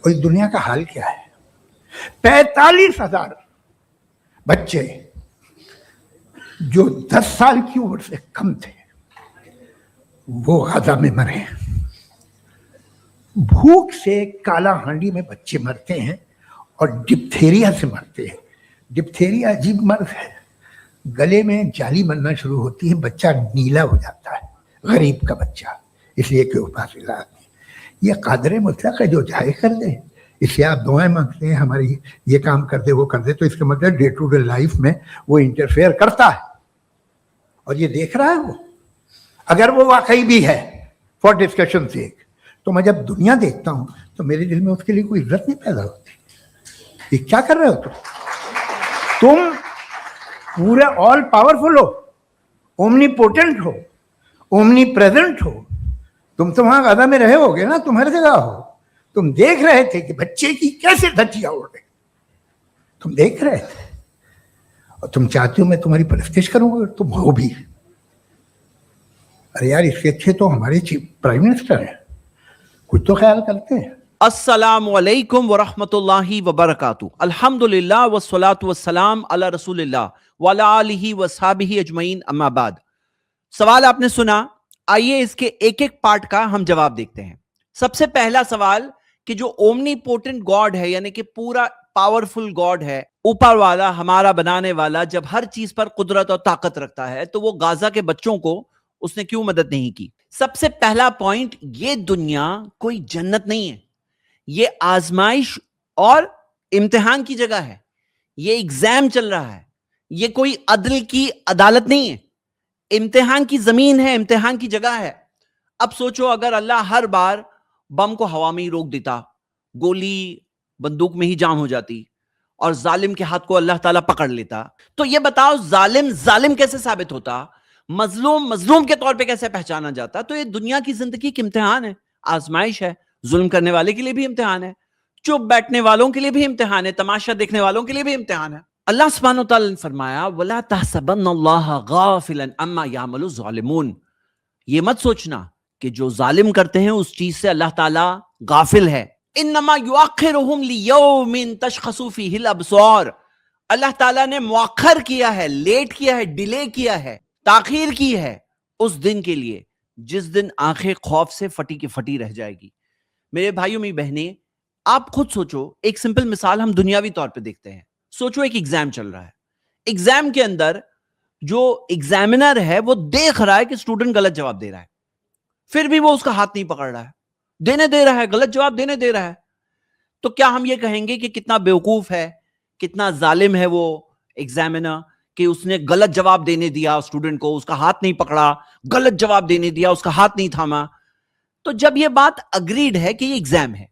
اور اس دنیا کا حال کیا ہے؟ 45,000 بچے جو 10 سال کی عمر سے کم تھے وہ غزہ میں مرے ہیں. بھوک سے کالا ہانڈی میں بچے مرتے ہیں اور ڈپتھیریا سے مرتے ہیں. ڈپتھیریا عجیب مرض ہے، گلے میں جالی بننا شروع ہوتی ہے، بچہ نیلا ہو جاتا ہے، غریب کا بچہ، اس لیے کہ وہ پاس علاج نہیں. یہ قادر مطلق ہے جو چاہے کر دے. اس سے آپ دعائیں مانگتے ہیں ہماری یہ کام کر دے وہ کر دے، تو اس کا مطلب ڈے ٹو ڈے لائف میں وہ انٹرفیئر کرتا ہے اور یہ دیکھ رہا ہے وہ. اگر وہ واقعی بھی ہے فار ڈسکشن سیک، تو میں جب دنیا دیکھتا ہوں تو میرے دل میں اس کے لیے کوئی عزت نہیں پیدا ہوتی. یہ کیا کر رہے ہو تم پورے آل پاورفل ہو، اومنی پوٹنٹ ہو، اومنی پریزنٹ ہو. تم تو وہاں غزہ میں رہے ہوگے نا، تم ہر جگہ ہو. تم دیکھ رہے تھے کہ بچے کی کیسے دھجیاں اڑ رہی، تم دیکھ رہے تھے. اور تم چاہتے ہو میں تمہاری پرستش کروں گا، تم ہو بھی. ارے یار اس کے اچھے تو ہمارے پرائم منسٹر ہیں، کچھ تو خیال کرتے ہیں. السلام علیکم ورحمۃ اللہ وبرکاتہ. الحمدللہ والصلاة والسلام علی رسول اللہ وعلی آلہ وصحبہ اجمعین، اما بعد. سوال آپ نے سنا، آئیے اس کے ایک ایک پارٹ کا ہم جواب دیکھتے ہیں. سب سے پہلا سوال کہ جو اومنی پوٹنٹ گاڈ ہے، یعنی کہ پورا پاورفل گاڈ ہے، اوپر والا، ہمارا بنانے والا، جب ہر چیز پر قدرت اور طاقت رکھتا ہے تو وہ غزہ کے بچوں کو اس نے کیوں مدد نہیں کی؟ سب سے پہلا پوائنٹ، یہ دنیا کوئی جنت نہیں ہے، یہ آزمائش اور امتحان کی جگہ ہے. یہ ایگزام چل رہا ہے، یہ کوئی عدل کی عدالت نہیں ہے، امتحان کی زمین ہے، امتحان کی جگہ ہے. اب سوچو اگر اللہ ہر بار بم کو ہوا میں ہی روک دیتا، گولی بندوق میں ہی جام ہو جاتی اور ظالم کے ہاتھ کو اللہ تعالیٰ پکڑ لیتا، تو یہ بتاؤ ظالم ظالم کیسے ثابت ہوتا، مظلوم مظلوم کے طور پہ کیسے پہچانا جاتا؟ تو یہ دنیا کی زندگی ایک امتحان ہے، آزمائش ہے. ظلم کرنے والے کے لیے بھی امتحان ہے، چپ بیٹھنے والوں کے لیے بھی امتحان ہے، تماشا دیکھنے والوں کے لیے بھی امتحان ہے. اللہ سبحانہ وتعالی نے فرمایا وَلَا تَحْسَبَنَّ اللَّهَ غَافِلًا عَمَّا يَعْمَلُ الظَّالِمُونَ. یہ مت سوچنا کہ جو ظالم کرتے ہیں اس چیز سے اللہ تعالیٰ غافل ہے. انما یؤخرہم لیوم تشخص فیہ الابصار. اللہ تعالیٰ نے مؤخر کیا ہے، لیٹ کیا ہے، ڈیلے کیا ہے، تاخیر کی ہے اس دن کے لیے جس دن آنکھیں خوف سے پھٹی کی پھٹی رہ جائے گی. میرے بھائیوں میری بہنیں، آپ خود سوچو، ایک سمپل مثال ہم دنیاوی طور پہ دیکھتے ہیں. سوچو ایک ایگزام چل رہا ہے، ایگزام کے اندر جو ایگزامینر ہے وہ دیکھ رہا ہے کہ اسٹوڈنٹ غلط جواب دے رہا ہے، پھر بھی وہ اس کا ہاتھ نہیں پکڑ رہا ہے، دینے دے رہا ہے، غلط جواب دینے دے رہا ہے. تو کیا ہم یہ کہیں گے کہ کتنا بیوقوف ہے، کتنا ظالم ہے وہ ایگزامینر کہ اس نے غلط جواب دینے دیا اسٹوڈنٹ کو، اس کا ہاتھ نہیں پکڑا، غلط جواب دینے دیا، اس کا ہاتھ نہیں تھاما؟ تو جب یہ بات اگریڈ ہے کہ یہ ایگزام ہے،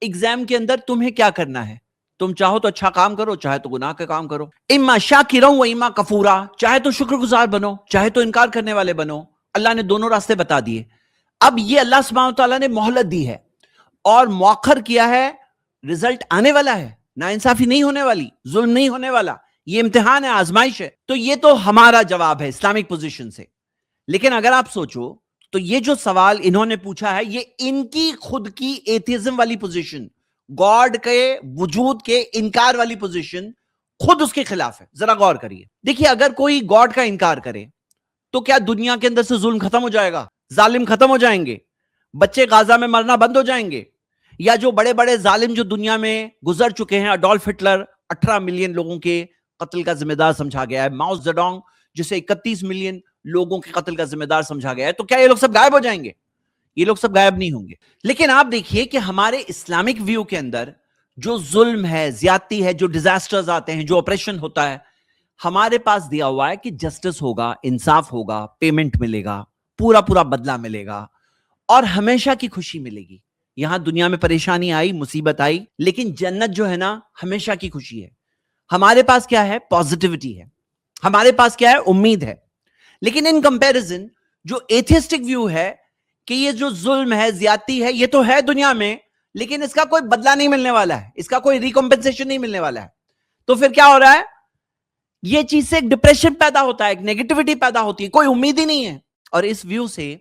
ایگزام کے اندر تمہیں کیا کرنا ہے؟ تم چاہو تو اچھا کام کرو، چاہے تو گناہ کا کام کرو. اما شاکرا و اما کفورا، چاہے تو شکر گزار بنو، چاہے تو انکار کرنے والے بنو. اللہ نے دونوں راستے بتا دیے. اب یہ اللہ سبحانہ وتعالیٰ نے مہلت دی ہے اور مؤخر کیا ہے، رزلٹ آنے والا ہے، ناانصافی نہیں ہونے والی، ظلم نہیں ہونے والا، یہ امتحان ہے، آزمائش ہے. تو یہ تو ہمارا جواب ہے اسلامک پوزیشن سے. لیکن اگر آپ سوچو تو یہ جو سوال انہوں نے پوچھا ہے یہ ان کی خود کی ایتھیزم والی پوزیشن، گاڈ کے وجود کے انکار والی پوزیشن خود اس کے خلاف ہے. ذرا غور کریے، دیکھیے اگر کوئی گاڈ کا انکار کرے تو کیا دنیا کے اندر سے ظلم ختم ہو جائے گا، ظالم ختم ہو جائیں گے، بچے غزہ میں مرنا بند ہو جائیں گے؟ یا جو بڑے بڑے ظالم جو دنیا میں گزر چکے ہیں، اڈولف ہٹلر 18 ملین لوگوں کے قتل کا ذمہ دار سمجھا گیا ہے، ماؤ زیڈونگ جسے 31 ملین لوگوں کے قتل کا ذمہ دار سمجھا گیا ہے، تو کیا یہ لوگ سب غائب ہو جائیں گے؟ یہ لوگ سب غائب نہیں ہوں گے. لیکن آپ دیکھیے کہ ہمارے اسلامک ویو کے اندر جو ظلم ہے، زیادتی ہے، جو ڈیزاسٹرز آتے ہیں، جو آپریشن ہوتا ہے، ہمارے پاس دیا ہوا ہے کہ جسٹس ہوگا، انصاف ہوگا، پیمنٹ ملے گا، پورا پورا بدلہ ملے گا اور ہمیشہ کی خوشی ملے گی. یہاں دنیا میں پریشانی آئی، مصیبت آئی، لیکن جنت جو ہے نا ہمیشہ کی خوشی ہے. ہمارے پاس کیا ہے؟ پازیٹیوٹی ہے، ہمارے پاس کیا ہے؟ امید ہے. لیکن ان کمپیریزن جو ایتھیسٹک ویو ہے کہ یہ جو ظلم ہے، زیادتی ہے، یہ تو ہے دنیا میں، لیکن اس کا کوئی بدلہ نہیں ملنے والا ہے، اس کا کوئی ریکمپنسیشن نہیں ملنے والا ہے. تو پھر کیا ہو رہا ہے؟ یہ چیز سے ایک ڈپریشن پیدا ہوتا ہے، ایک نیگیٹیوٹی پیدا ہوتی ہے، کوئی امید ہی نہیں ہے. اور اس ویو سے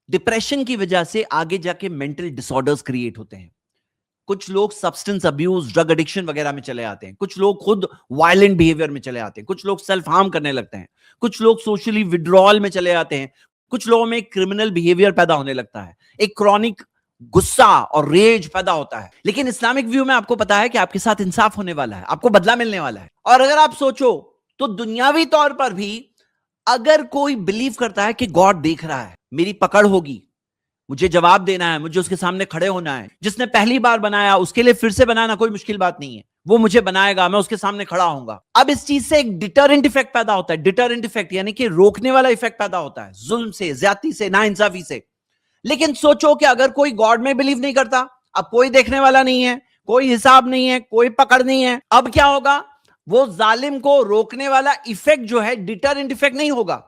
ڈپریشن کی وجہ سے آگے جا کے مینٹل ڈس آرڈرز کریٹ ہوتے ہیں. کچھ لوگ سبسٹنس ابیوز ڈرگ ایڈکشن وغیرہ میں چلے آتے ہیں, کچھ لوگ خود وائلنٹ بیہیویئر میں چلے آتے ہیں, کچھ لوگ سیلف ہارم کرنے لگتے ہیں, کچھ لوگ سوشلی وڈرال میں چلے آتے ہیں, کچھ لوگوں میں کرمنل بیہیویئر پیدا ہونے لگتا ہے, ایک کرونک غصہ اور ریج پیدا ہوتا ہے. لیکن اسلامک ویو میں آپ کو پتا ہے کہ آپ کے ساتھ انصاف ہونے والا ہے, آپ کو بدلہ ملنے والا ہے. اور اگر آپ سوچو تو دنیاوی طور پر بھی اگر کوئی بلیو کرتا ہے کہ گاڈ دیکھ رہا ہے, میری پکڑ ہوگی, مجھے جواب دینا ہے, مجھے اس کے سامنے کھڑے ہونا ہے, جس نے پہلی بار بنایا اس کے لیے پھر سے بنانا کوئی مشکل بات نہیں ہے, وہ مجھے بنائے گا, میں اس کے سامنے کھڑا ہوں گا. اب اس چیز سے ایک ڈیٹرنٹ ایفیکٹ پیدا ہوتا ہے, ڈیٹرنٹ ایفیکٹ یعنی کہ روکنے والا ایفیکٹ پیدا ہوتا ہے ظلم سے, زیادتی سے, ناانصافی سے. لیکن سوچو کہ اگر کوئی گاڈ میں بلیو نہیں کرتا, اب کوئی دیکھنے والا نہیں ہے, کوئی حساب نہیں ہے, کوئی پکڑ نہیں ہے, اب کیا ہوگا؟ وہ ظالم کو روکنے والا ایفیکٹ جو ہے ڈیٹرنٹ ایفیکٹ نہیں ہوگا.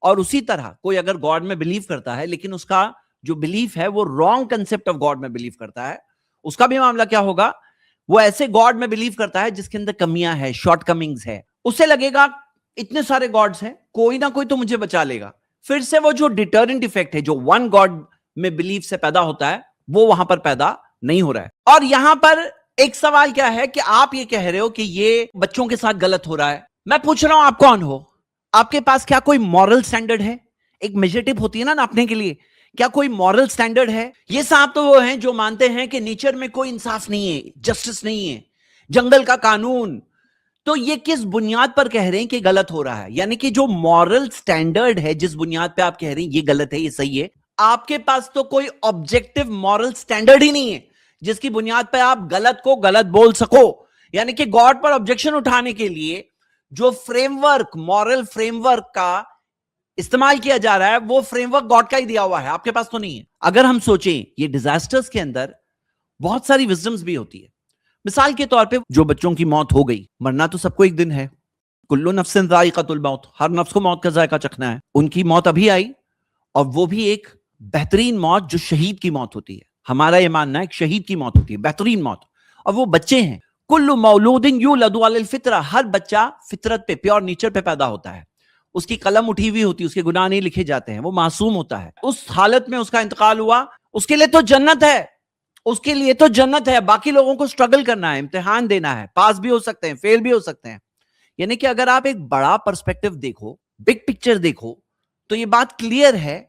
اور اسی طرح کوئی اگر گاڈ میں بلیو کرتا ہے لیکن اس کا جو بلیف ہے وہ رانگ کنسپٹ آف گاڈ میں بلیو کرتا ہے, اس کا بھی معاملہ کیا ہوگا؟ وہ ایسے گاڈ میں بلیو کرتا ہے جس کے اندر کمیاں ہے, شارٹ کمنگز ہے. اسے لگے گا اتنے سارے گاڈز ہیں, کوئی نہ کوئی تو مجھے بچا لے گا. پھر سے وہ جو ڈیٹرنٹ ایفیکٹ ہے جو ون گاڈ میں بلیف سے پیدا ہوتا ہے وہ وہاں پر پیدا نہیں ہو رہا ہے. اور یہاں پر ایک سوال کیا ہے کہ آپ یہ کہہ رہے ہو کہ یہ بچوں کے ساتھ غلط ہو رہا ہے. میں پوچھ رہا ہوں آپ کون ہو؟ آپ کے پاس کیا کوئی مورل سٹینڈرڈ ہے؟ ایک میجر ٹپ ہوتی ہے نا ناپنے کے لیے, کیا کوئی مورل سٹینڈرڈ ہے؟ یہ صاحب تو وہ ہیں جو مانتے ہیں کہ نیچر میں کوئی انصاف نہیں ہے, جسٹس نہیں ہے, جنگل کا قانون. تو یہ کس بنیاد پر کہہ رہے ہیں کہ غلط ہو رہا ہے؟ یعنی کہ جو مورل سٹینڈرڈ ہے جس بنیاد پہ آپ کہہ رہے ہیں یہ غلط ہے, یہ صحیح ہے, آپ کے پاس تو کوئی آبجیکٹو مورل سٹینڈرڈ ہی نہیں ہے جس کی بنیاد پہ آپ غلط کو غلط بول سکو. یعنی کہ گاڈ پر آبجیکشن اٹھانے کے لیے جو frame work, moral frame work کا استعمال کیا جا رہا ہے وہ فریم ورک گاڈ کا ہی دیا ہوا ہے, آپ کے پاس تو نہیں ہے. اگر ہم سوچیں یہ ڈیزاسٹرز کے اندر بہت ساری وزڈمز بھی ہوتی ہے. مثال کے طور پہ جو بچوں کی موت ہو گئی, مرنا تو سب کو ایک دن ہے, کلو نفس ذائقۃ الموت, ہر نفس کو موت کا ذائقہ چکھنا ہے. ان کی موت ابھی آئی اور وہ بھی ایک بہترین موت جو شہید کی موت ہوتی ہے. ہمارا یہ ماننا ہے ایک شہید کی موت ہوتی ہے, بہترین موت, اور وہ بچے ہیں. کل مولود یولد علی الفطرہ, ہر بچہ فطرت پہ, پیور نیچر پہ پیدا ہوتا ہے. اس کی قلم اٹھی ہوئی ہوتی ہے, اس کے گناہ نہیں لکھے جاتے ہیں, وہ معصوم ہوتا ہے. اس حالت میں اس کا انتقال ہوا, اس کے لیے تو جنت ہے, اس کے لیے تو جنت ہے. باقی لوگوں کو سٹرگل کرنا ہے, امتحان دینا ہے, پاس بھی ہو سکتے ہیں, فیل بھی ہو سکتے ہیں. یعنی کہ اگر آپ ایک بڑا پرسپیکٹو دیکھو, بگ پکچر دیکھو, تو یہ بات کلیئر ہے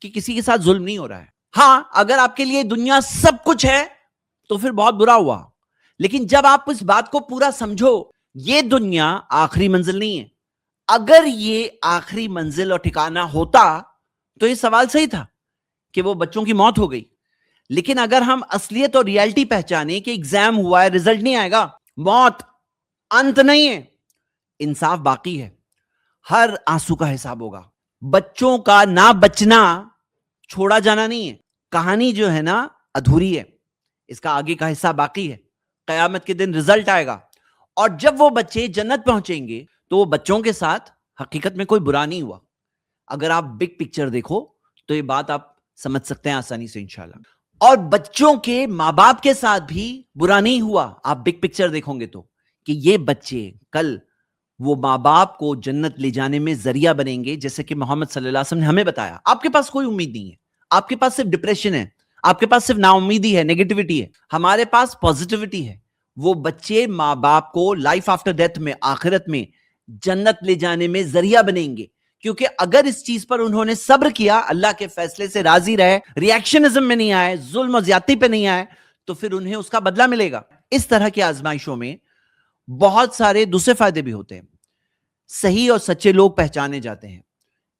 کہ کسی کے ساتھ ظلم نہیں ہو رہا ہے. ہاں, اگر آپ کے لیے دنیا سب کچھ ہے تو پھر بہت برا ہوا. لیکن جب آپ اس بات کو پورا سمجھو, یہ دنیا آخری منزل نہیں ہے. اگر یہ آخری منزل اور ٹھکانہ ہوتا تو یہ سوال صحیح تھا کہ وہ بچوں کی موت ہو گئی. لیکن اگر ہم اصلیت اور ریالٹی پہچانے کہ ایگزام ہوا ہے, رزلٹ نہیں آئے گا, موت انت نہیں ہے, انصاف باقی ہے, ہر آنسو کا حساب ہوگا. بچوں کا نہ بچنا چھوڑا جانا نہیں ہے. کہانی جو ہے نا ادھوری ہے, اس کا آگے کا حصہ باقی ہے. قیامت کے دن رزلٹ آئے گا, اور جب وہ بچے جنت پہنچیں گے تو وہ بچوں کے ساتھ حقیقت میں کوئی برا نہیں ہوا. اگر آپ بگ پکچر دیکھو تو یہ بات آپ سمجھ سکتے ہیں آسانی سے انشاءاللہ. اور بچوں کے ماں باپ کے ساتھ بھی برا نہیں ہوا. آپ بگ پکچر دیکھو گے تو کہ یہ بچے کل وہ ماں باپ کو جنت لے جانے میں ذریعہ بنیں گے, جیسے کہ محمد صلی اللہ علیہ وسلم نے ہمیں بتایا. آپ کے پاس کوئی امید نہیں ہے, آپ کے پاس صرف ڈپریشن ہے, آپ کے پاس صرف نا امیدی ہے, نیگیٹیوٹی ہے. ہمارے پاس پازیٹیوٹی ہے. وہ بچے ماں باپ کو لائف آفٹر ڈیتھ میں, آخرت میں جنت لے جانے میں ذریعہ بنیں گے. کیونکہ اگر اس چیز پر انہوں نے صبر کیا, اللہ کے فیصلے سے راضی رہے, ریاکشنزم میں نہیں آئے, ظلم و زیادتی پہ نہیں آئے, تو پھر انہیں اس کا بدلہ ملے گا. اس طرح کی آزمائشوں میں بہت سارے دوسرے فائدے بھی ہوتے ہیں. صحیح اور سچے لوگ پہچانے جاتے ہیں.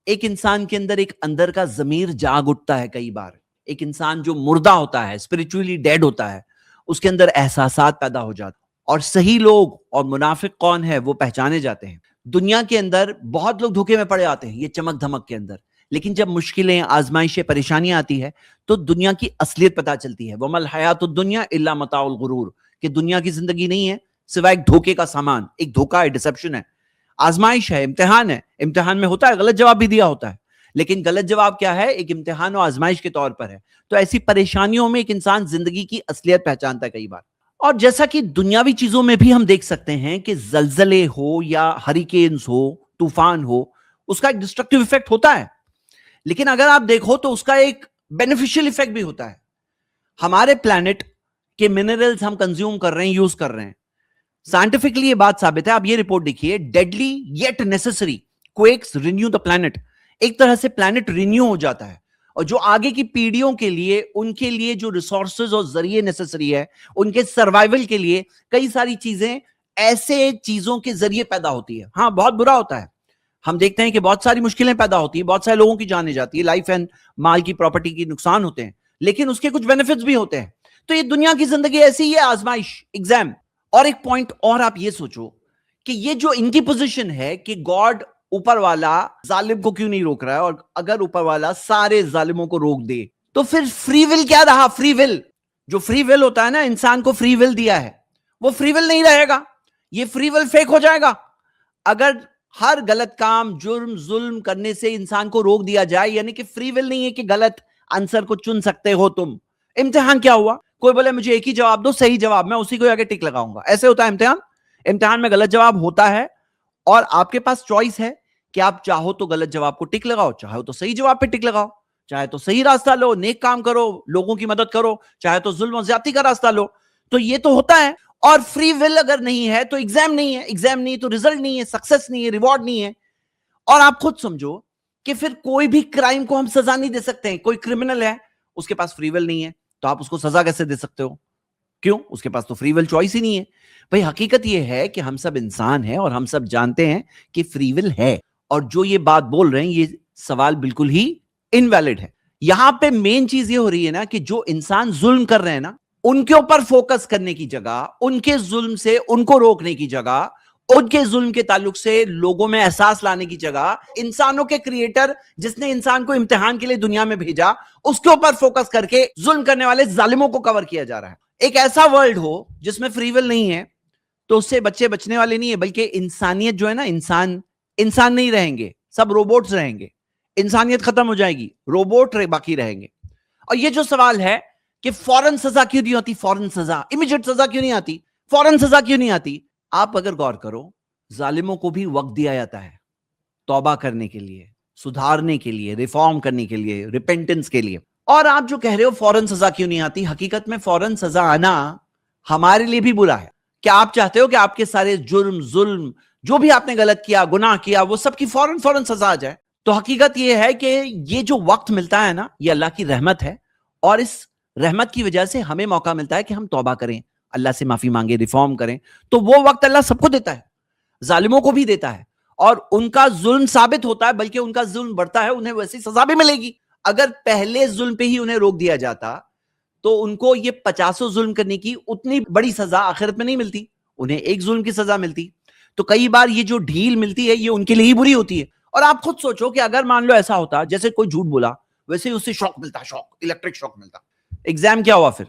ایک انسان کے اندر ایک اندر کا ضمیر جاگ اٹھتا ہے. کئی بار ایک انسان جو مردہ ہوتا ہے, اسپرچولی ڈیڈ ہوتا ہے, اس کے اندر احساسات پیدا ہو جاتے ہیں. اور صحیح لوگ اور منافق کون ہے وہ پہچانے جاتے ہیں. دنیا کے اندر بہت لوگ دھوکے میں پڑے آتے ہیں یہ چمک دھمک کے اندر, لیکن جب مشکلیں, آزمائشیں, پریشانیاں آتی ہے تو دنیا کی اصلیت پتہ چلتی ہے. وَمَا الْحَيَاةُ الدُّنْيَا إِلَّا مَتَاعُ الْغُرُورِ, کہ دنیا کی زندگی نہیں ہے سوائے ایک دھوکے کا سامان, ایک دھوکا ہے, ڈسپشن ہے, آزمائش ہے, امتحان ہے. امتحان میں ہوتا ہے غلط جواب بھی دیا ہوتا ہے, لیکن غلط جواب کیا ہے؟ ایک امتحان و آزمائش کے طور پر ہے. تو ایسی پریشانیوں میں ایک انسان زندگی کی اصلیت پہچانتا ہے کئی بار. اور جیسا کہ دنیاوی چیزوں میں بھی ہم دیکھ سکتے ہیں کہ زلزلے ہو یا ہریکینز ہو, طوفان ہو, اس کا ایک ڈسٹرکٹیو ایفیکٹ ہوتا ہے. لیکن اگر آپ دیکھو تو اس کا ایک بینیفیشل ایفیکٹ بھی ہوتا ہے. ہمارے پلانٹ کہ منرلز ہم کنزیوم کر رہے ہیں, یوز کر رہے ہیں. سائنٹیفکلی یہ بات ثابت ہے. آپ یہ رپورٹ دیکھیے, deadly yet necessary quakes renew the plant. ایک طرح سے پلانٹ رینیو ہو جاتا ہے, اور جو آگے کی پیڑھیوں کے لیے, ان کے لیے جو ریسورسز اور ذریعے نیسسری ہے, ان کے سروائیول کے لیے کئی ساری چیزیں ایسے چیزوں کے ذریعے پیدا ہوتی ہے. ہاں بہت برا ہوتا ہے, ہم دیکھتے ہیں کہ بہت ساری مشکلیں پیدا ہوتی ہیں, بہت سارے لوگوں کی جانیں جاتی ہے, لائف اینڈ مال کی پراپرٹی کی نقصان ہوتے ہیں, لیکن اس کے کچھ بینیفٹس بھی ہوتے ہیں. تو یہ دنیا کی زندگی ایسی ہی ہے, آزمائش, ایگزام. اور ایک پوائنٹ اور آپ یہ سوچو کہ یہ جو ان کی پوزیشن ہے کہ گاڈ اوپر والا ظالم کو کیوں نہیں روک رہا ہے, اور اگر اوپر والا سارے ظالموں کو روک دے تو پھر فری ول کیا رہا؟ فری ول, جو فری ول ہوتا ہے نا, انسان کو فری ول دیا ہے, وہ فری ول نہیں رہے گا, یہ فری ول فیک ہو جائے گا. اگر ہر غلط کام, جرم, ظلم کرنے سے انسان کو روک دیا جائے, یعنی کہ فری ول نہیں ہے کہ غلط آنسر کو چن سکتے ہو تم. امتحان کیا ہوا؟ کوئی بولے مجھے ایک ہی جواب دو, صحیح جواب, میں اسی کو آگے ٹک لگاؤں گا. ایسے ہوتا ہے امتحان؟ امتحان میں غلط جواب ہوتا ہے, اور آپ کے پاس چوائس ہے کہ آپ چاہو تو غلط جواب کو ٹک لگاؤ, چاہو تو صحیح جواب پہ ٹک لگاؤ, چاہے تو صحیح راستہ لو, نیک کام کرو, لوگوں کی مدد کرو, چاہے تو ظلم و زیادتی کا راستہ لو. تو یہ تو ہوتا ہے. اور فری ول اگر نہیں ہے تو ایگزام نہیں ہے, ایگزام نہیں تو ریزلٹ نہیں ہے, سکسس نہیں ہے, ریوارڈ نہیں ہے. اور آپ خود سمجھو کہ پھر کوئی بھی کرائم کو ہم سزا نہیں دے سکتے ہیں. کوئی کرمنل ہے, اس کے پاس فری ول نہیں ہے, تو آپ اس کو سزا کیسے دے سکتے ہو؟ کیوں؟ اس کے پاس تو فری ول چوائس ہی نہیں ہے. بھئی حقیقت یہ ہے کہ ہم سب انسان ہیں, اور ہم سب جانتے ہیں کہ فری ول ہے, اور جو یہ بات بول رہے ہیں یہ سوال بالکل ہی انویلڈ ہے. یہاں پہ مین چیز یہ ہو رہی ہے نا کہ جو انسان ظلم کر رہے ہیں نا, ان کے اوپر فوکس کرنے کی جگہ, ان کے ظلم سے ان کو روکنے کی جگہ, ان کے ظلم کے تعلق سے لوگوں میں احساس لانے کی جگہ, انسانوں کے کریٹر جس نے انسان کو امتحان کے لیے دنیا میں بھیجا, اس کے اوپر فوکس کر کے ظلم کرنے والے ظالموں کو کور کیا جا رہا ہے. ایک ایسا ورلڈ ہو جس میں فری ول نہیں ہے, تو اس سے بچے بچنے والے نہیں ہے, بلکہ انسانیت جو ہے نا, انسان نہیں رہیں گے, سب روبوٹس رہیں گے. انسانیت ختم ہو جائے گی, روبوٹ باقی رہیں گے. اور یہ جو سوال ہے کہ فوراً سزا کیوں نہیں ہوتی, فوراً سزا, امیجیٹ سزا کیوں نہیں آتی, فوراً سزا کیوں نہیں آتی, آپ اگر غور کرو, ظالموں کو بھی وقت دیا جاتا ہے توبہ کرنے کے لیے, سدھارنے کے لیے, ریفارم کرنے کے لیے, ریپینٹنس کے لیے. اور آپ جو کہہ رہے ہو فوراً سزا کیوں نہیں آتی, حقیقت میں فوراً سزا آنا ہمارے لیے بھی برا ہے. کیا آپ چاہتے ہو کہ آپ کے سارے جرم, ظلم, جو بھی آپ نے غلط کیا, گناہ کیا, وہ سب کی فوراً سزا آ جائے؟ تو حقیقت یہ ہے کہ یہ جو وقت ملتا ہے نا, یہ اللہ کی رحمت ہے, اور اس رحمت کی وجہ سے ہمیں موقع ملتا ہے کہ ہم توبہ کریں, اللہ سے معافی مانگے, ریفارم کریں. تو وہ وقت اللہ سب کو دیتا ہے, ظالموں کو بھی دیتا ہے, اور ان کا ظلم ثابت ہوتا ہے, بلکہ ان کا ظلم بڑھتا ہے, انہیں ویسی سزا بھی ملے گی. اگر پہلے ظلم پہ ہی انہیں روک دیا جاتا تو ان کو یہ 50 ظلم کرنے کی اتنی بڑی سزا آخرت میں نہیں ملتی, انہیں ایک ظلم کی سزا ملتی. تو کئی بار یہ جو ڈھیل ملتی ہے یہ ان کے لیے ہی بری ہوتی ہے. اور آپ خود سوچو کہ اگر مان لو ایسا ہوتا, جیسے کوئی جھوٹ بولا, ویسے ہی اس سے شوق ملتا, شوق, الیکٹرک شوق ملتا. ایگزام کیا ہوا پھر؟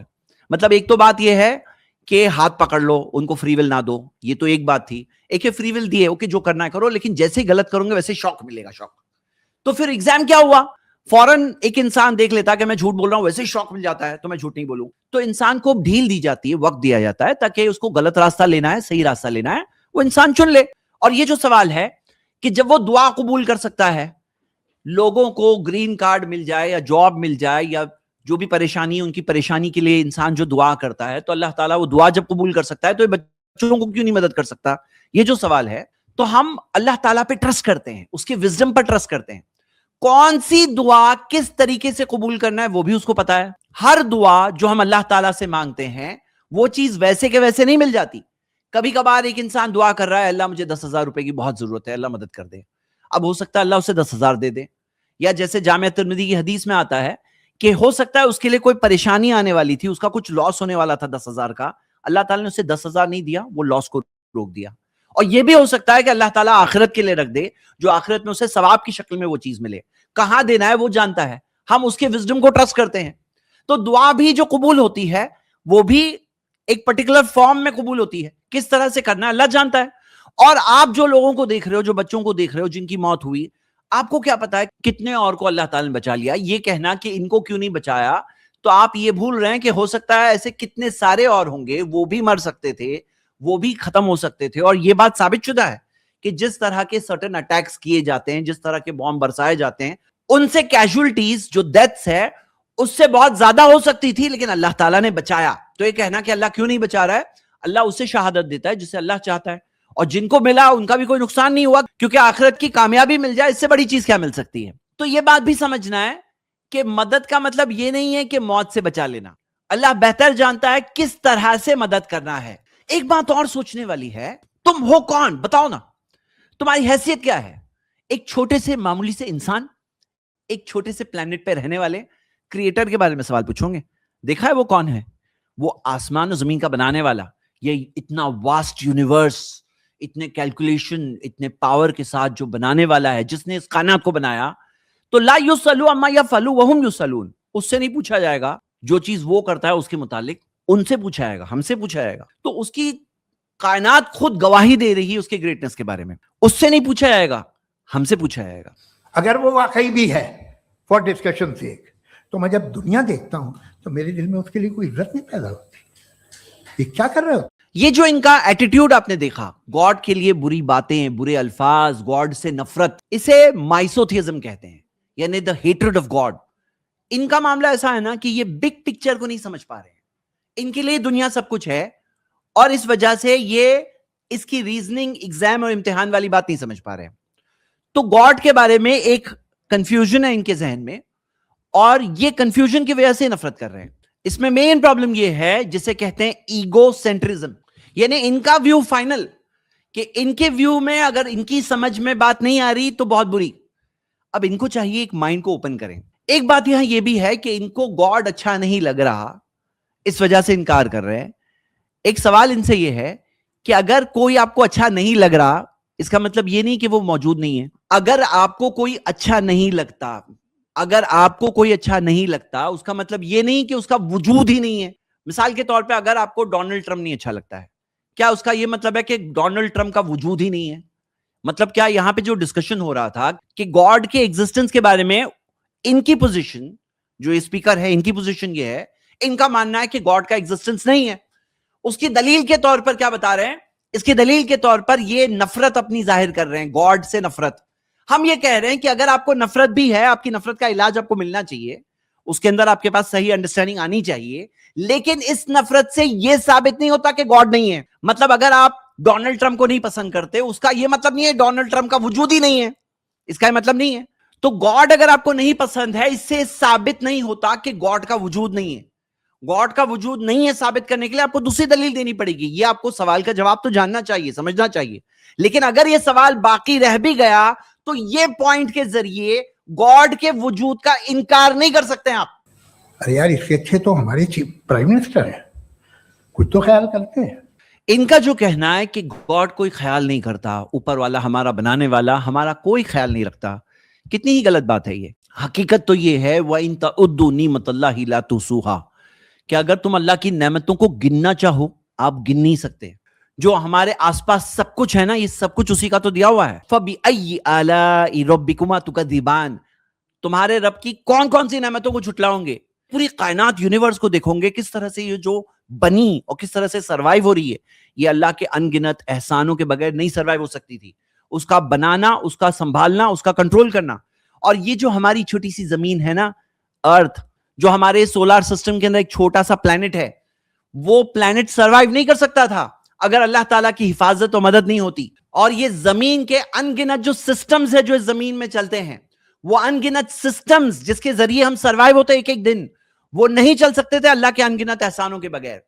مطلب ایک تو بات یہ ہے کہ ہاتھ پکڑ لو, ان کو فری ول نہ دو, یہ تو ایک بات تھی. ایک ہے فری ول دیے, اوکے جو کرنا ہے کرو, لیکن جیسے ہی غلط کروں گے ویسے شوق ملے گا, شوق. تو پھر ایگزام کیا ہوا؟ فوراً ایک انسان دیکھ لیتا کہ میں جھوٹ بول رہا ہوں, ویسے ہی شوق مل جاتا ہے تو میں جھوٹ نہیں بولوں. تو انسان کو ڈھیل دی جاتی ہے, وقت دیا جاتا ہے, تاکہ اس کو غلط راستہ لینا ہے, صحیح راستہ لینا ہے, وہ انسان چن لے. اور یہ جو سوال ہے کہ جب وہ دعا قبول کر سکتا ہے, لوگوں کو گرین کارڈ مل جائے یا جاب مل جائے یا جو بھی پریشانی ہے, ان کی پریشانی کے لیے انسان جو دعا کرتا ہے, تو اللہ تعالیٰ وہ دعا جب قبول کر سکتا ہے تو بچوں کو کیوں نہیں مدد کر سکتا؟ یہ جو سوال ہے, تو ہم اللہ تعالیٰ پہ ٹرسٹ کرتے ہیں, اس کے وزڈم پر ٹرسٹ کرتے ہیں. کون سی دعا کس طریقے سے قبول کرنا ہے وہ بھی اس کو پتا ہے. ہر دعا جو ہم اللہ تعالیٰ سے مانگتے ہیں وہ چیز ویسے کے ویسے نہیں مل جاتی. کبھی کبھار ایک انسان دعا کر رہا ہے, اللہ مجھے 10,000 روپے کی بہت ضرورت ہے, اللہ مدد کر دے. اب ہو سکتا ہے اللہ اسے 10,000 دے دے, یا جیسے جامعہ ترمذی کی حدیث میں آتا ہے کہ ہو سکتا ہے اس کے لیے کوئی پریشانی آنے والی تھی, اس کا کچھ لاس ہونے والا تھا 10,000 کا, اللہ تعالیٰ نے اسے 10,000 نہیں دیا, وہ لاس کو روک دیا. اور یہ بھی ہو سکتا ہے کہ اللہ تعالیٰ آخرت کے لیے رکھ دے, جو آخرت میں اسے ثواب کی شکل میں وہ چیز ملے. کہاں دینا ہے وہ جانتا ہے, ہم اس کے وزڈم کو ٹرسٹ کرتے ہیں. تو دعا بھی جو قبول ہوتی ہے وہ بھی ایک پرٹیکولر فارم میں قبول ہوتی ہے, کس طرح سے کرنا ہے اللہ جانتا ہے. اور آپ جو لوگوں کو دیکھ رہے ہو, جو بچوں کو دیکھ رہے ہو جن کی موت ہوئی, آپ کو کیا پتا ہے کتنے اور کو اللہ تعالیٰ نے بچا لیا. یہ کہنا کہ ان کو کیوں نہیں بچایا, تو آپ یہ بھول رہے ہیں کہ ہو سکتا ہے ایسے کتنے سارے اور ہوں گے, وہ بھی مر سکتے تھے, وہ بھی ختم ہو سکتے تھے. اور یہ بات ثابت شدہ ہے کہ جس طرح کے سرٹن اٹیکس کیے جاتے ہیں, جس طرح کے بوم برسائے جاتے ہیں, ان سے کیجولٹیز جو ڈیتھس ہے اس سے بہت زیادہ ہو سکتی تھی, لیکن اللہ تعالیٰ نے بچایا. تو یہ کہنا کہ اللہ کیوں نہیں بچا رہا ہے، اللہ اسے شہادت دیتا ہے جسے اللہ چاہتا ہے، اور جن کو ملا ان کا بھی کوئی نقصان نہیں ہوا، کیونکہ آخرت کی کامیابی مل جائے اس سے بڑی چیز کیا مل سکتی ہے۔ تو یہ بات بھی سمجھنا ہے کہ مدد کا مطلب یہ نہیں ہے کہ موت سے بچا لینا، اللہ بہتر جانتا ہے کس طرح سے مدد کرنا ہے۔ ایک بات اور سوچنے والی ہے، تم ہو کون؟ بتاؤ نا، تمہاری حیثیت کیا ہے؟ ایک چھوٹے سے معمولی سے انسان، ایک چھوٹے سے پلانٹ پہ رہنے والے کریٹر کے بارے میں سوال پوچھو گے، دیکھا ہے وہ کون ہے؟ وہ آسمان و زمین کا بنانے والا، یہ اتنا واسٹ یونیورس، اتنے کیلکولیشن، اتنے پاور کے ساتھ جو بنانے والا ہے، جس نے اس کائنات کو بنایا، تو لا یسألوا عما یفعلوا وهم یسألون، اس سے نہیں پوچھا جائے گا جو چیز وہ کرتا ہے اس کے متعلق، ان سے پوچھا جائے گا، ہم سے پوچھا جائے گا۔ تو اس کی کائنات خود گواہی دے رہی ہے اس کے گریٹنس کے بارے میں، اس سے نہیں پوچھا جائے گا، ہم سے پوچھا جائے گا۔ اگر وہ واقعی بھی ہے فار ڈسکشن سیک، تو میں جب دنیا دیکھتا ہوں تو میرے دل میں اس کے لیے کوئی عزت نہیں پیدا ہوتی، یہ کیا کر رہے ہو؟ یہ جو ان کا ایٹیٹیوڈ آپ نے دیکھا، گاڈ کے لیے بری باتیں، برے الفاظ، گاڈ سے نفرت، اسے مائسوتھیزم کہتے ہیں، یعنی دا ہیٹرڈ آف گاڈ۔ ان کا معاملہ ایسا ہے نا کہ یہ بگ پکچر کو نہیں سمجھ پا رہے ہیں، ان کے لیے دنیا سب کچھ ہے، اور اس وجہ سے یہ اس کی ریزننگ، ایگزام اور امتحان والی بات نہیں سمجھ پا رہے ہیں۔ تو گاڈ کے بارے میں ایک کنفیوژن ہے ان کے ذہن میں، اور یہ کنفیوژن کی وجہ سے نفرت کر رہے ہیں۔ اس میں مین پرابلم یہ ہے جسے کہتے ہیں ایگو سینٹرزم، یعنی ان کا ویو فائنل، کہ ان کے ویو میں اگر ان کی سمجھ میں بات نہیں آ رہی تو بہت بری۔ اب ان کو چاہیے ایک مائنڈ کو اوپن کریں۔ ایک بات یہاں یہ بھی ہے کہ ان کو گاڈ اچھا نہیں لگ رہا، اس وجہ سے انکار کر رہے ہیں۔ ایک سوال ان سے یہ ہے کہ اگر کوئی آپ کو اچھا نہیں لگ رہا، اس کا مطلب یہ نہیں کہ وہ موجود نہیں ہے۔ اگر آپ کو کوئی اچھا نہیں لگتا، اگر آپ کو کوئی اچھا نہیں لگتا، اس کا مطلب یہ نہیں کہ اس کا وجود ہی نہیں ہے۔ مثال کے طور پہ اگر آپ کو ڈونلڈ ٹرمپ نہیں اچھا لگتا ہے، کیا اس کا یہ مطلب ہے کہ ڈونلڈ ٹرمپ کا وجود ہی نہیں ہے؟ مطلب کیا یہاں پہ جو ڈسکشن ہو رہا تھا کہ گاڈ کے ایگزسٹنس کے بارے میں ان کی پوزیشن، جو اسپیکر ہے ان کی پوزیشن یہ ہے، ان کا ماننا ہے کہ گاڈ کا ایگزسٹنس نہیں ہے۔ اس کی دلیل کے طور پر کیا بتا رہے ہیں؟ اس کی دلیل کے طور پر یہ نفرت اپنی ظاہر کر رہے ہیں، گاڈ سے نفرت۔ ہم یہ کہہ رہے ہیں کہ اگر آپ کو نفرت بھی ہے، آپ کی نفرت کا علاج آپ کو ملنا چاہیے، اس کے اندر آپ کے پاس صحیح انڈرسٹینڈنگ آنی چاہیے، لیکن اس نفرت سے یہ ثابت نہیں ہوتا کہ گاڈ نہیں ہے۔ مطلب اگر آپ ڈونلڈ ٹرمپ کو نہیں پسند کرتے، اس کا یہ مطلب نہیں ہے ڈونلڈ ٹرمپ کا وجود ہی نہیں ہے، اس کا یہ مطلب نہیں ہے۔ تو گاڈ اگر آپ کو نہیں پسند ہے، اس سے ثابت نہیں ہوتا کہ گاڈ کا وجود نہیں ہے۔ گاڈ کا وجود نہیں ہے ثابت کرنے کے لیے آپ کو دوسری دلیل دینی پڑے گی۔ یہ آپ کو سوال کا جواب تو جاننا چاہیے، سمجھنا چاہیے، لیکن اگر یہ سوال باقی رہ بھی گیا تو یہ پوائنٹ کے ذریعے گاڈ کے وجود کا انکار نہیں کر سکتے آپ۔ ارے یار، اس سے اچھے تو ہمارے پرائم منسٹر ہیں، کچھ تو خیال کرتے ہیں۔ ان کا جو کہنا ہے کہ گاڈ کوئی خیال نہیں کرتا، اوپر والا ہمارا بنانے والا ہمارا کوئی خیال نہیں رکھتا، کتنی ہی غلط بات ہے یہ۔ حقیقت تو یہ ہے وَإِن تَعُدُّوا نِعْمَتَ اللَّهِ لَا تُحْصُوهَا، کہ اگر تم اللہ کی نعمتوں کو گننا چاہو، آپ گن نہیں سکتے۔ جو ہمارے آس پاس سب کچھ ہے نا، یہ سب کچھ اسی کا تو دیا ہوا ہے۔ فَبِأَيِّ آلَاءِ رَبِّكُمَا تُكَذِّبَانِ، تمہارے رب کی کون کون سی نعمتوں کو جھٹلاؤں گے؟ پوری کائنات یونیورس کو دیکھو گے، کس طرح سے یہ جو بنی اور کس طرح سے سروائیو ہو رہی ہے، یہ اللہ کے ان گنت احسانوں کے بغیر نہیں سروائیو ہو سکتی تھی۔ اس کا بنانا، اس کا سنبھالنا، اس کا کنٹرول کرنا، اور یہ جو ہماری چھوٹی سی زمین ہے نا، ارتھ، جو ہمارے سولار سسٹم کے اندر ایک چھوٹا سا پلانٹ ہے، وہ پلانٹ سروائیو نہیں کر سکتا تھا اگر اللہ تعالیٰ کی حفاظت و مدد نہیں ہوتی۔ اور یہ زمین کے ان گنت جو سسٹمز ہے جو اس زمین میں چلتے ہیں، وہ ان گنت سسٹمز جس کے ذریعے ہم سروائیو ہوتے ایک ایک دن، وہ نہیں چل سکتے تھے اللہ کے ان گنت احسانوں کے بغیر۔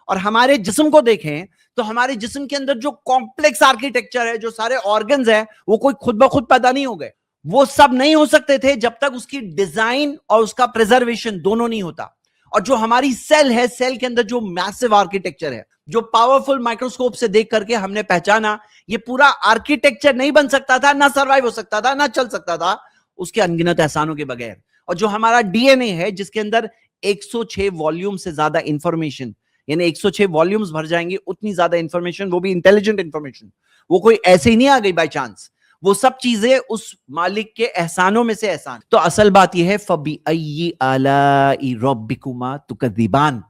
اور ہمارے جسم کو دیکھیں تو ہمارے جسم کے اندر جو کمپلیکس آرکیٹیکچر ہے، جو سارے آرگنز ہیں، وہ کوئی خود بخود پیدا نہیں ہو گئے، وہ سب نہیں ہو سکتے تھے جب تک اس کی ڈیزائن اور اس کا پریزرویشن دونوں نہیں ہوتا۔ اور جو ہماری سیل ہے، سیل کے اندر جو میسو آرکیٹیکچر ہے، جو پاورفل مائکروسکوپ سے دیکھ کر کے ہم نے پہچانا، یہ پورا آرکیٹیکچر نہیں بن سکتا تھا، نہ سروائیو ہو سکتا تھا، نہ چل سکتا تھا اس کے انگنت احسانوں کے بغیر۔ اور جو ہمارا ڈی این اے ہے، جس کے اندر 106 والیوم سے زیادہ انفارمیشن، یعنی 106 والیومز بھر جائیں گے اتنی زیادہ انفارمیشن، وہ بھی انٹیلیجنٹ انفارمیشن، وہ کوئی ایسے ہی نہیں آ گئی بائی چانس، وہ سب چیزیں اس مالک کے احسانوں میں سے احسان۔ تو اصل بات یہ ہے فَبِأَيِّ آلَاءِ رَبِّكُمَا تُكَذِّبَانِ،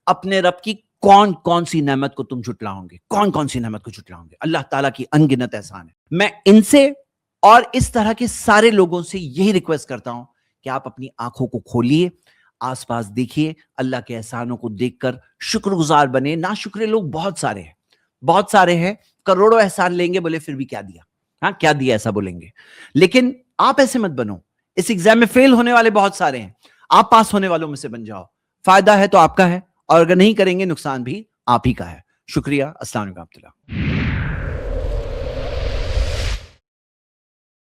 اپنے رب کی کون کون سی نعمت کو تم جھٹلاؤں گے، کون کون سی نعمت کو جھٹلاؤں گے؟ اللہ تعالیٰ کی ان گنت احسان ہے۔ میں ان سے اور اس طرح کے سارے لوگوں سے یہی ریکویسٹ کرتا ہوں کہ آپ اپنی آنکھوں کو کھولیے، آس پاس دیکھیے، اللہ کے احسانوں کو دیکھ کر شکر گزار بنے. ناشکرے لوگ بہت سارے ہیں، کروڑوں احسان لیں گے، بولے پھر بھی کیا دیا، ہاں کیا دیا ایسا بولیں گے. لیکن آپ ایسے مت بنو. اس ایگزام میں فیل ہونے والے بہت سارے ہیں، آپ پاس ہونے والوں میں سے بن جاؤ. فائدہ ہے تو آپ کا ہے، اور اگر نہیں کریں گے نقصان بھی آپ ہی کا ہے. شکریہ. السلام علیکم.